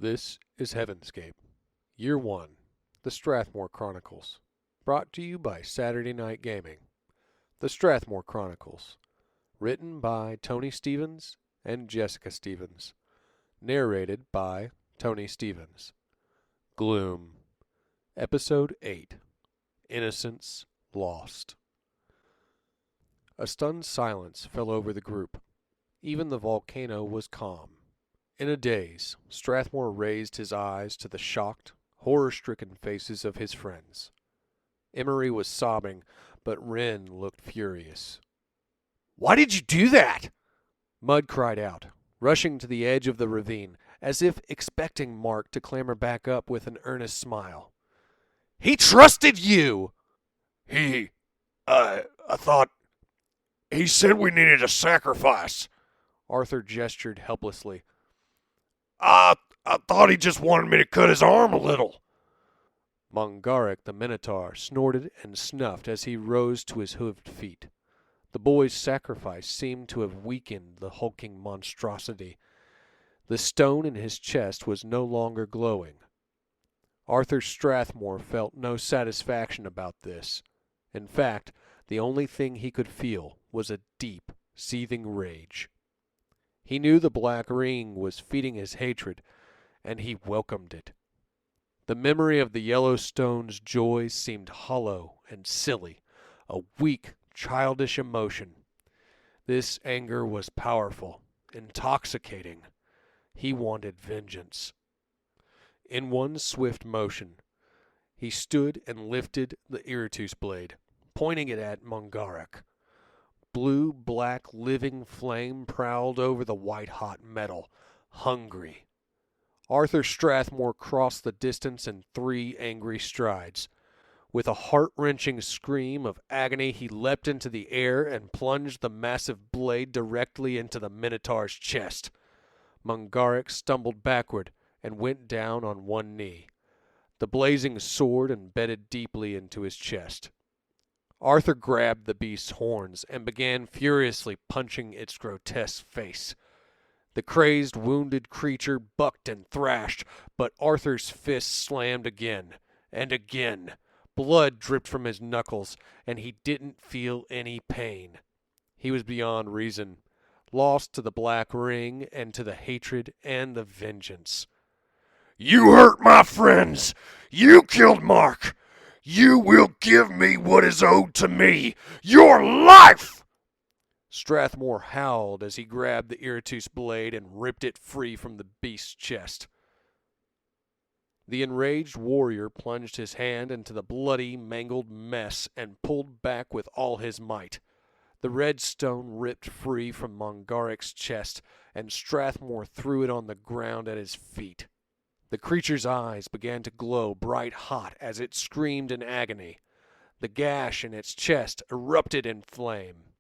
This is Heavenscape, Year 1, the Strathmore Chronicles, brought to you by Saturday Night Gaming. The Strathmore Chronicles, written by Tony Stevens and Jessica Stevens, narrated by Tony Stevens. Gloom, Episode 8, Innocence Lost. A stunned silence fell over the group. Even the volcano was calm. In a daze, Strathmore raised his eyes to the shocked, horror-stricken faces of his friends. Emery was sobbing, but Wren looked furious. "Why did you do that?" Mud cried out, rushing to the edge of the ravine, as if expecting Mark to clamber back up with an earnest smile. "He trusted you!" I thought he said we needed a sacrifice. Arthur gestured helplessly. I thought he just wanted me to cut his arm a little. Mungarak the Minotaur snorted and snuffed as he rose to his hooved feet. The boy's sacrifice seemed to have weakened the hulking monstrosity. The stone in his chest was no longer glowing. Arthur Strathmore felt no satisfaction about this. In fact, the only thing he could feel was a deep, seething rage. He knew the black ring was feeding his hatred, and he welcomed it. The memory of the Yellowstone's joy seemed hollow and silly, a weak, childish emotion. This anger was powerful, intoxicating. He wanted vengeance. In one swift motion, he stood and lifted the Irritus blade, pointing it at Mungarak. Blue, black, living flame prowled over the white-hot metal, hungry. Arthur Strathmore crossed the distance in 3 angry strides. With a heart-wrenching scream of agony, he leapt into the air and plunged the massive blade directly into the Minotaur's chest. Mungarak stumbled backward and went down on one knee. The blazing sword embedded deeply into his chest. Arthur grabbed the beast's horns and began furiously punching its grotesque face. The crazed, wounded creature bucked and thrashed, but Arthur's fists slammed again and again. Blood dripped from his knuckles, and he didn't feel any pain. He was beyond reason, lost to the black ring and to the hatred and the vengeance. You hurt my friends. You killed Mark. You will give me what is owed to me. Your life! Strathmore howled as he grabbed the Irritus blade and ripped it free from the beast's chest. The enraged warrior plunged his hand into the bloody, mangled mess and pulled back with all his might. The red stone ripped free from Mungarak's chest, and Strathmore threw it on the ground at his feet. The creature's eyes began to glow bright hot as it screamed in agony. The gash in its chest erupted in flame.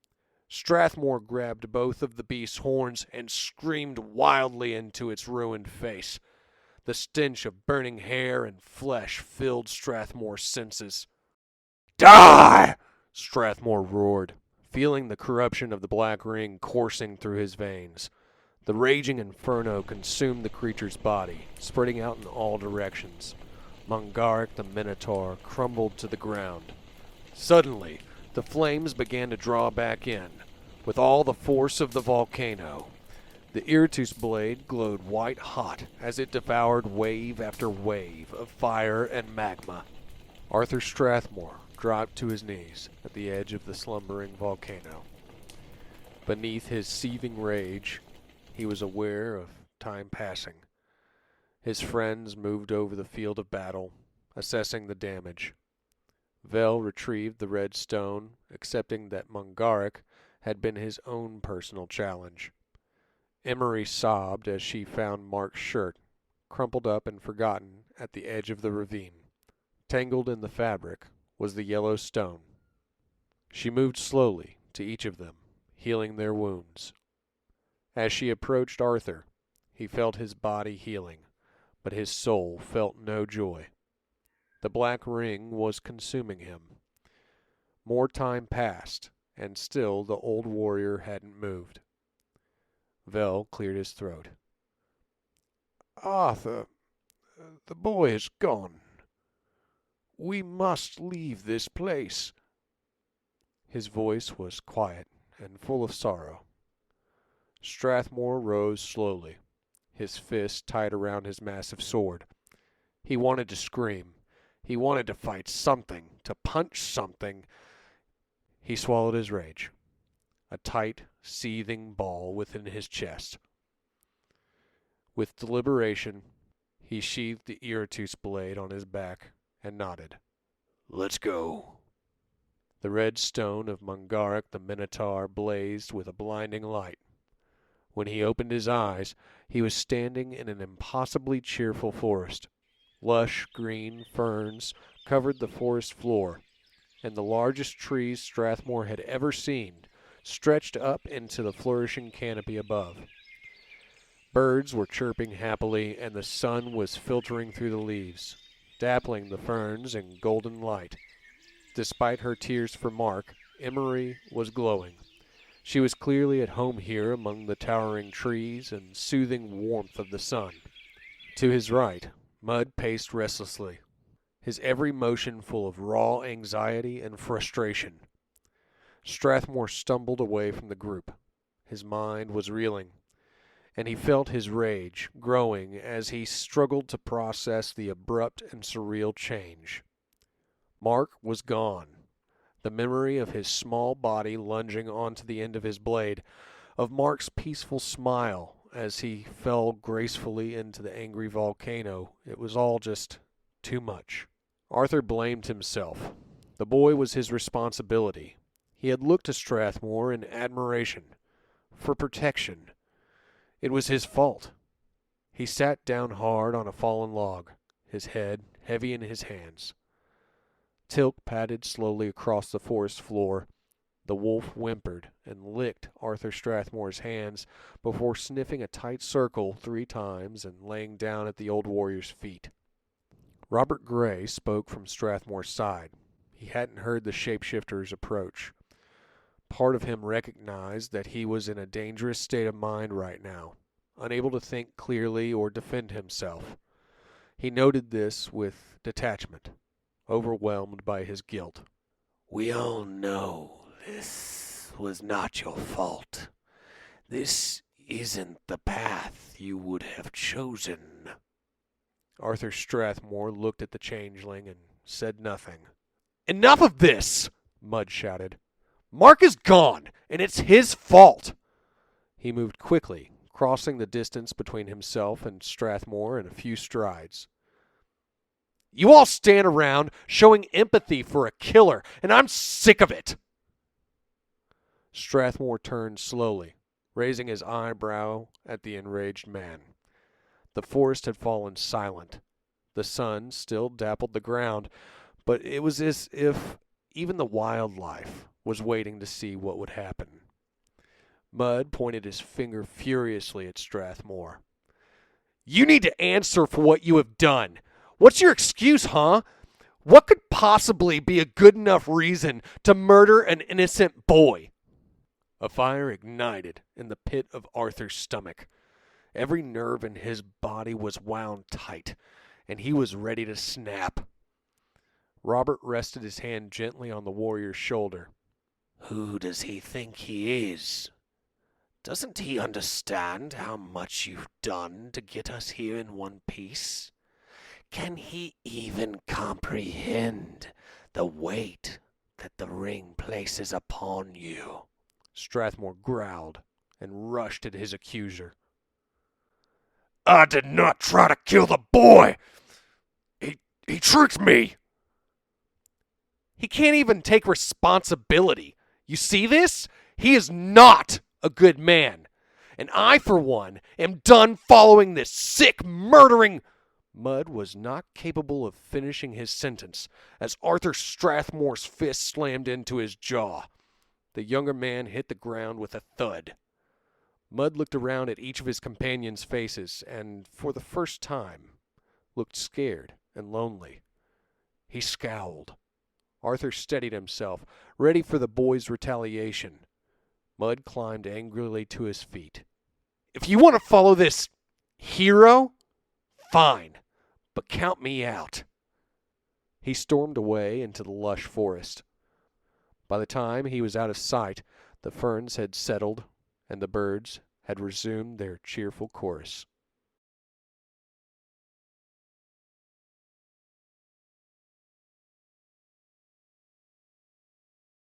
Strathmore grabbed both of the beast's horns and screamed wildly into its ruined face. The stench of burning hair and flesh filled Strathmore's senses. Die! Strathmore roared, feeling the corruption of the black ring coursing through his veins. The raging inferno consumed the creature's body, spreading out in all directions. Mungarak the Minotaur crumbled to the ground. Suddenly, the flames began to draw back in, with all the force of the volcano. The Irritus blade glowed white-hot as it devoured wave after wave of fire and magma. Arthur Strathmore dropped to his knees at the edge of the slumbering volcano. Beneath his seething rage, he was aware of time passing. His friends moved over the field of battle, assessing the damage. Vel retrieved the red stone, accepting that Mungarak had been his own personal challenge. Emery sobbed as she found Mark's shirt, crumpled up and forgotten at the edge of the ravine. Tangled in the fabric was the yellow stone. She moved slowly to each of them, healing their wounds. As she approached Arthur, he felt his body healing, but his soul felt no joy. The black ring was consuming him. More time passed, and still the old warrior hadn't moved. Vel cleared his throat. Arthur, the boy is gone. We must leave this place. His voice was quiet and full of sorrow. Strathmore rose slowly, his fist tight around his massive sword. He wanted to scream. He wanted to fight something, to punch something. He swallowed his rage, a tight, seething ball within his chest. With deliberation, he sheathed the Iratus blade on his back and nodded. Let's go. The red stone of Mungarak the Minotaur blazed with a blinding light. When he opened his eyes, he was standing in an impossibly cheerful forest. Lush green ferns covered the forest floor, and the largest trees Strathmore had ever seen stretched up into the flourishing canopy above. Birds were chirping happily, and the sun was filtering through the leaves, dappling the ferns in golden light. Despite her tears for Mark, Emery was glowing. She was clearly at home here among the towering trees and soothing warmth of the sun. To his right, Mud paced restlessly, his every motion full of raw anxiety and frustration. Strathmore stumbled away from the group. His mind was reeling, and he felt his rage growing as he struggled to process the abrupt and surreal change. Mark was gone. The memory of his small body lunging onto the end of his blade, of Mark's peaceful smile as he fell gracefully into the angry volcano, it was all just too much. Arthur blamed himself. The boy was his responsibility. He had looked to Strathmore in admiration, for protection. It was his fault. He sat down hard on a fallen log, his head heavy in his hands. Tilk padded slowly across the forest floor. The wolf whimpered and licked Arthur Strathmore's hands before sniffing a tight circle 3 times and laying down at the old warrior's feet. Robert Gray spoke from Strathmore's side. He hadn't heard the shapeshifter's approach. Part of him recognized that he was in a dangerous state of mind right now, unable to think clearly or defend himself. He noted this with detachment, overwhelmed by his guilt. We all know this was not your fault. This isn't the path you would have chosen. Arthur Strathmore looked at the changeling and said nothing. Enough of this! Mud shouted. Mark is gone, and it's his fault! He moved quickly, crossing the distance between himself and Strathmore in a few strides. You all stand around showing empathy for a killer, and I'm sick of it! Strathmore turned slowly, raising his eyebrow at the enraged man. The forest had fallen silent. The sun still dappled the ground, but it was as if even the wildlife was waiting to see what would happen. Mud pointed his finger furiously at Strathmore. You need to answer for what you have done. What's your excuse, huh? What could possibly be a good enough reason to murder an innocent boy? A fire ignited in the pit of Arthur's stomach. Every nerve in his body was wound tight, and he was ready to snap. Robert rested his hand gently on the warrior's shoulder. Who does he think he is? Doesn't he understand how much you've done to get us here in one piece? Can he even comprehend the weight that the ring places upon you? Strathmore growled and rushed at his accuser. I did not try to kill the boy. He tricked me. He can't even take responsibility. You see this? He is not a good man. And I, for one, am done following this sick, murdering... Mud was not capable of finishing his sentence as Arthur Strathmore's fist slammed into his jaw. The younger man hit the ground with a thud. Mud looked around at each of his companions' faces and, for the first time, looked scared and lonely. He scowled. Arthur steadied himself, ready for the boy's retaliation. Mud climbed angrily to his feet. If you want to follow this hero, Fine, but count me out. He stormed away into the lush forest. By the time he was out of sight, the ferns had settled and the birds had resumed their cheerful chorus.